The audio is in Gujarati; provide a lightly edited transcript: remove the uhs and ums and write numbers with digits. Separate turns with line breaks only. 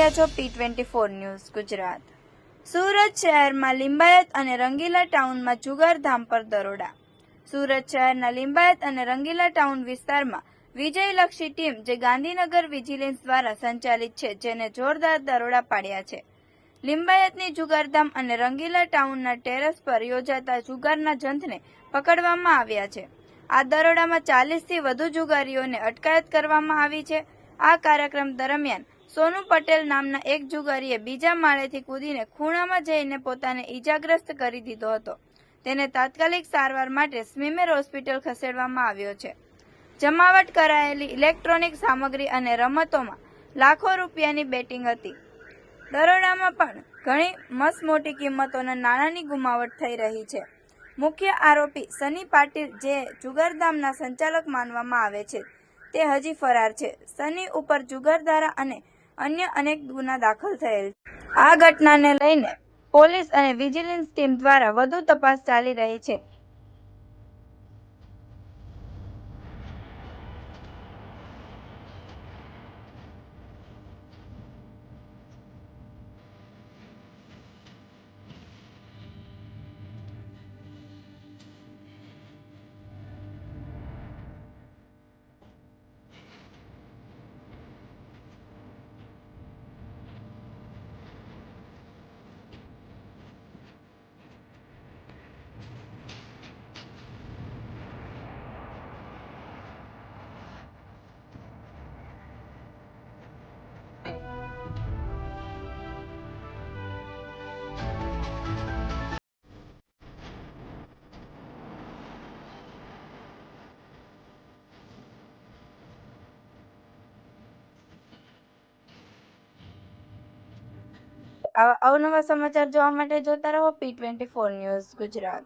રહ્યા છો P24 ન્યૂઝ ગુજરાત। સુરત શહેરમાં લિંબાયત અને રંગીલા ટાઉનમાં જુગારધામ પર દરોડા। સુરત શહેરના લિંબાયત અને રંગીલા ટાઉન વિસ્તારમાં વિજયલક્ષી ટીમ જે ગાંધીનગર વિજિલન્સ દ્વારા સંચાલિત છે, જેને જોરદાર દરોડા પાડ્યા છે। લિંબાયતની જુગારધામ અને રંગીલા ટાઉનના ટેરેસ પર યોજાતા જુગારના જંથને પકડવામાં આવ્યા છે। આ દરોડામાં 40થી વધુ જુગારીઓને અટકાયત કરવામાં આવી છે। આ કાર્યક્રમ દરમિયાન સોનુ પટેલ નામના એક જુગારીએ બીજા માળેથી કૂદીને ખૂણામાં જઈને પોતાને ઈજાગ્રસ્ત કરી દીધો હતો। તેને તાત્કાલિક સારવાર માટે સ્મીમેર હોસ્પિટલ ખસેડવામાં આવ્યો છે। જમાવટ કરાયેલી ઇલેક્ટ્રોનિક સામગ્રી અને રમતોમાં લાખો રૂપિયાની બેટિંગ હતી। દરોડામાં પણ ઘણી મસમોટી કિંમતોના નાણાંની ગુમાવટ થઈ રહી છે। મુખ્ય આરોપી સની પાટીલ, જે જુગારધામના સંચાલક માનવામાં આવે છે, તે હજી ફરાર છે। સની ઉપર જુગાર ધારા અને અન્ય અનેક ગુના દાખલ થયેલ છે। આ ઘટનાને લઈને પોલીસ અને વિજિલન્સ ટીમ દ્વારા વધુ તપાસ ચાલી રહી છે। આવા અવનવા સમાચાર જોવા માટે જોતા રહો P24 ન્યૂઝ ગુજરાત।